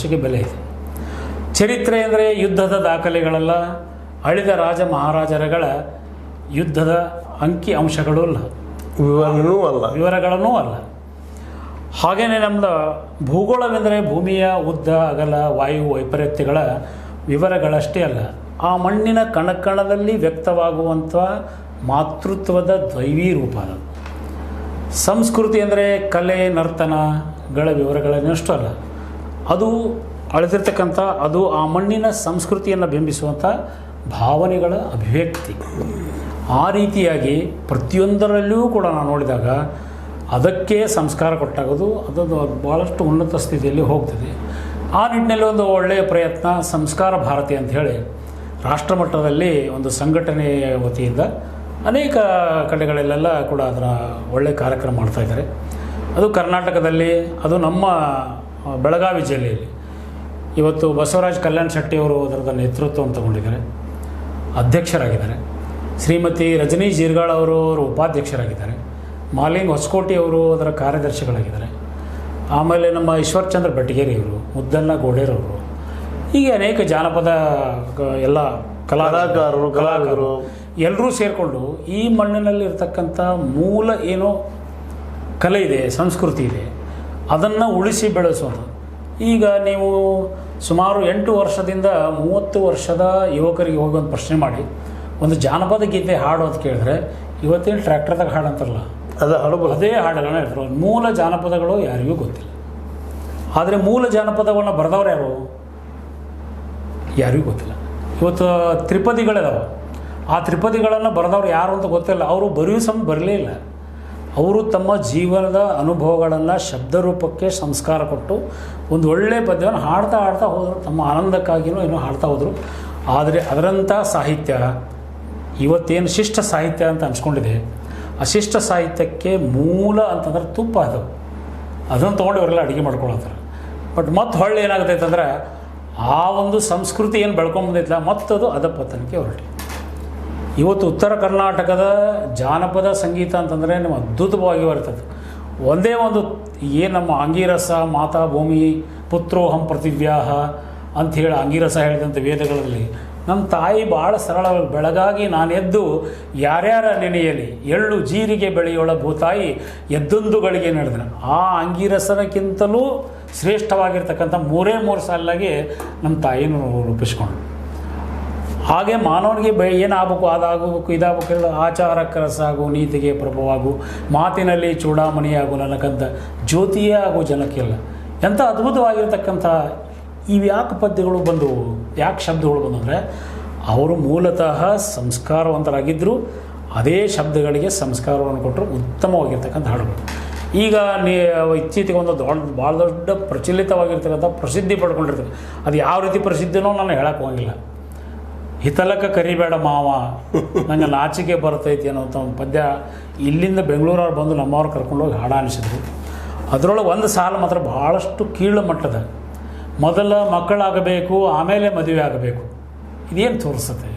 ಭಾಷೆಗೆ ಬೆಲೆ ಇದೆ. ಚರಿತ್ರೆ ಅಂದರೆ ಯುದ್ಧದ ದಾಖಲೆಗಳೆಲ್ಲ, ಅಳಿದ ರಾಜ ಮಹಾರಾಜರುಗಳ ಯುದ್ಧದ ಅಂಕಿ ಅಂಶಗಳೂ ಅಲ್ಲ, ವಿವರಗಳನ್ನೂ ಅಲ್ಲ. ಹಾಗೆಯೇ ನಮ್ಮದು ಭೂಗೋಳವೆಂದರೆ ಭೂಮಿಯ ಉದ್ದ ಅಗಲ ವಾಯು ವೈಪರೀತ್ಯಗಳ ವಿವರಗಳಷ್ಟೇ ಅಲ್ಲ, ಆ ಮಣ್ಣಿನ ಕಣಕಣದಲ್ಲಿ ವ್ಯಕ್ತವಾಗುವಂಥ ಮಾತೃತ್ವದ ದೈವೀ ರೂಪ ಅದು. ಸಂಸ್ಕೃತಿ ಅಂದರೆ ಕಲೆ ನರ್ತನಗಳ ವಿವರಗಳನ್ನಷ್ಟು ಅಲ್ಲ, ಅದು ಅಳೆದಿರ್ತಕ್ಕಂಥ ಅದು ಆ ಮಣ್ಣಿನ ಸಂಸ್ಕೃತಿಯನ್ನು ಬಿಂಬಿಸುವಂಥ ಭಾವನೆಗಳ ಅಭಿವ್ಯಕ್ತಿ. ಆ ರೀತಿಯಾಗಿ ಪ್ರತಿಯೊಂದರಲ್ಲಿಯೂ ಕೂಡ ನಾವು ನೋಡಿದಾಗ ಅದಕ್ಕೆ ಸಂಸ್ಕಾರ ಕೊಟ್ಟಾಗೋದು ಅದೊಂದು ಭಾಳಷ್ಟು ಉನ್ನತ ಸ್ಥಿತಿಯಲ್ಲಿ ಹೋಗ್ತದೆ. ಆ ನಿಟ್ಟಿನಲ್ಲಿ ಒಂದು ಒಳ್ಳೆಯ ಪ್ರಯತ್ನ ಸಂಸ್ಕಾರ ಭಾರತಿ ಅಂತ ಹೇಳಿ ರಾಷ್ಟ್ರಮಟ್ಟದಲ್ಲಿ ಒಂದು ಸಂಘಟನೆಯ ವತಿಯಿಂದ ಅನೇಕ ಕಡೆಗಳಲ್ಲೆಲ್ಲ ಕೂಡ ಅದರ ಒಳ್ಳೆಯ ಕಾರ್ಯಕ್ರಮ ಮಾಡ್ತಾಯಿದ್ದಾರೆ. ಅದು ಕರ್ನಾಟಕದಲ್ಲಿ, ಅದು ನಮ್ಮ ಬೆಳಗಾವಿ ಜಿಲ್ಲೆಯಲ್ಲಿ ಇವತ್ತು ಬಸವರಾಜ್ ಕಲ್ಯಾಣ್ ಶೆಟ್ಟಿಯವರು ಅದರದ ನೇತೃತ್ವವನ್ನು ತಗೊಂಡಿದ್ದಾರೆ, ಅಧ್ಯಕ್ಷರಾಗಿದ್ದಾರೆ. ಶ್ರೀಮತಿ ರಜನಿ ಜೀರ್ಗಾಳ್ ಅವರು ಉಪಾಧ್ಯಕ್ಷರಾಗಿದ್ದಾರೆ. ಮಾಲಿಂಗ್ ಹೊಸಕೋಟಿ ಅವರು ಅದರ ಕಾರ್ಯದರ್ಶಿಗಳಾಗಿದ್ದಾರೆ. ಆಮೇಲೆ ನಮ್ಮ ಈಶ್ವರ್ಚಂದ್ರ ಬೆಟಗೇರಿಯವರು, ಮುದ್ದಣ್ಣ ಗೋಡೇರವರು, ಹೀಗೆ ಅನೇಕ ಜಾನಪದ ಎಲ್ಲ ಕಲಾಕಾರರು ಎಲ್ಲರೂ ಸೇರಿಕೊಂಡು ಈ ಮಣ್ಣಿನಲ್ಲಿ ಇರತಕ್ಕಂಥ ಮೂಲ ಏನೋ ಕಲೆ ಇದೆ, ಸಂಸ್ಕೃತಿ ಇದೆ, ಅದನ್ನು ಉಳಿಸಿ ಬೆಳೆಸೋದು. ಈಗ ನೀವು ಸುಮಾರು 8 ವರ್ಷದಿಂದ 30 ವರ್ಷದ ಯುವಕರಿಗೆ ಹೋಗಿ ಒಂದು ಪ್ರಶ್ನೆ ಮಾಡಿ ಒಂದು ಜಾನಪದ ಗೀತೆ ಹಾಡು ಅಂತ ಕೇಳಿದ್ರೆ ಇವತ್ತೇನು ಟ್ರ್ಯಾಕ್ಟರ್ದಾಗ ಹಾಡು ಅಂತಾರಲ್ಲ ಅದೇ ಹಾಡುಗಳನ್ನ ಹೇಳ್ತಾರೆ. ಮೂಲ ಜಾನಪದಗಳು ಯಾರಿಗೂ ಗೊತ್ತಿಲ್ಲ. ಆದರೆ ಮೂಲ ಜಾನಪದವನ್ನು ಬರೆದವ್ರು ಯಾರಿಗೂ ಗೊತ್ತಿಲ್ಲ. ಇವತ್ತು ತ್ರಿಪದಿಗಳಿದಾವೆ, ಆ ತ್ರಿಪದಿಗಳನ್ನು ಬರೆದವ್ರು ಯಾರು ಅಂತ ಗೊತ್ತಿಲ್ಲ. ಅವರು ಬರೆಯೋ ಬರಲೇ ಇಲ್ಲ. ಅವರು ತಮ್ಮ ಜೀವನದ ಅನುಭವಗಳನ್ನು ಶಬ್ದರೂಪಕ್ಕೆ ಸಂಸ್ಕಾರ ಕೊಟ್ಟು ಒಂದು ಒಳ್ಳೆಯ ಪದ್ಯವನ್ನು ಹಾಡ್ತಾ ಹೋದರು, ತಮ್ಮ ಆನಂದಕ್ಕಾಗಿಯೂ ಏನೋ ಹಾಡ್ತಾ ಹೋದರು. ಆದರೆ ಅದರಂಥ ಸಾಹಿತ್ಯ ಇವತ್ತೇನು ಶಿಷ್ಟ ಸಾಹಿತ್ಯ ಅಂತ ಅನ್ಸ್ಕೊಂಡಿದೆ, ಆ ಶಿಷ್ಟ ಸಾಹಿತ್ಯಕ್ಕೆ ಮೂಲ ಅಂತಂದ್ರೆ ತುಪ್ಪ ಅದನ್ನು ತೊಗೊಂಡು ಇವರೆಲ್ಲ ಅಡುಗೆ ಮಾಡ್ಕೊಳತ್ತಾರೆ. ಬಟ್ ಮತ್ತೆ ಹೊಳ್ಳಿ ಏನಾಗ್ತೈತೆ ಅಂದ್ರೆ ಆ ಒಂದು ಸಂಸ್ಕೃತಿ ಏನು ಬೆಳ್ಕೊಂಬಂದೈತಲ್ಲ ಮತ್ತದು ಅಧಪತನಕ್ಕೆ ಹೊರಟಿ. ಇವತ್ತು ಉತ್ತರ ಕರ್ನಾಟಕದ ಜಾನಪದ ಸಂಗೀತ ಅಂತಂದರೆ ನಮ್ಮ ಅದ್ಭುತವಾಗಿ ಬರ್ತದೆ. ಒಂದೇ ಒಂದು ಏನು ನಮ್ಮ ಅಂಗೀರಸ ಮಾತಾ ಭೂಮಿ ಪುತ್ರೋಹಂ ಪ್ರತಿವ್ಯಾಹ ಅಂಥೇಳಿ ಅಂಗೀರಸ ಹೇಳಿದಂಥ ವೇದಗಳಲ್ಲಿ ನಮ್ಮ ತಾಯಿ ಭಾಳ ಸರಳವಾಗಿ ಬೆಳಗಾಗಿ ನಾನು ಎದ್ದು ಯಾರ್ಯಾರ ನೆನೆಯಲಿ ಎಳ್ಳು ಜೀರಿಗೆ ಬೆಳೆಯೋಳ ಭೂತಾಯಿ ಎದ್ದೊಂದು ಗಳಿಗೆ ನಡೆದ್ರೆ ಆ ಅಂಗೀರಸನಕ್ಕಿಂತಲೂ ಶ್ರೇಷ್ಠವಾಗಿರ್ತಕ್ಕಂಥ 3 ಸಾಲಾಗಿ ನಮ್ಮ ತಾಯಿನೂ ರೂಪಿಸ್ಕೊಂಡು. ಹಾಗೆ ಮಾನವನಿಗೆ ಏನಾಗಬೇಕು ಅದಾಗಬೇಕು ಇದಾಗಬೇಕು, ಆಚಾರಕ್ಕೆ ರಸಾಗು ನೀತಿಗೆ ಪ್ರಭುವಾಗು ಮಾತಿನಲ್ಲಿ ಚೂಡಾಮಣಿಯಾಗು ನನಗಂತ ಜ್ಯೋತಿಯೇ ಆಗು ಜನಕ್ಕೆಲ್ಲ. ಎಂಥ ಅದ್ಭುತವಾಗಿರ್ತಕ್ಕಂಥ ಇವು ಯಾಕೆ ಪದ್ಯಗಳು ಬಂದವು, ಯಾಕೆ ಶಬ್ದಗಳು ಬಂದಂದರೆ ಅವರು ಮೂಲತಃ ಸಂಸ್ಕಾರವಂತರಾಗಿದ್ದರು. ಅದೇ ಶಬ್ದಗಳಿಗೆ ಸಂಸ್ಕಾರವನ್ನು ಕೊಟ್ಟರು, ಉತ್ತಮವಾಗಿರ್ತಕ್ಕಂಥ ಹಾಡುಗಳು. ಈಗ ಇತ್ತೀಚೆಗೆ ಒಂದು ಭಾಳ ದೊಡ್ಡ ಪ್ರಚಲಿತವಾಗಿರ್ತಕ್ಕಂಥ ಪ್ರಸಿದ್ಧಿ ಪಡ್ಕೊಂಡಿರ್ತದೆ. ಅದು ಯಾವ ರೀತಿ ಪ್ರಸಿದ್ಧಿನೋ ನಾನು ಹೇಳಕ್ಕೆ ಹೋಗಿಲ್ಲ. ಹಿತಲಕ ಕರಿಬೇಡ ಮಾವ ನನಗೆ ನಾಚಿಕೆ ಬರ್ತೈತಿ ಅನ್ನೋಂಥ ಒಂದು ಪದ್ಯ ಇಲ್ಲಿಂದ ಬೆಂಗಳೂರವ್ರು ಬಂದು ನಮ್ಮವ್ರು ಕರ್ಕೊಂಡೋಗಿ ಹಾಡ ಅನಿಸಿದ್ರು. ಅದರೊಳಗೆ ಒಂದು ಸಾಲು ಮಾತ್ರ ಭಾಳಷ್ಟು ಕೀಳು ಮಟ್ಟದ, ಮೊದಲ ಮಕ್ಕಳಾಗಬೇಕು ಆಮೇಲೆ ಮದುವೆ ಆಗಬೇಕು. ಇದೇನು ತೋರಿಸುತ್ತೆ?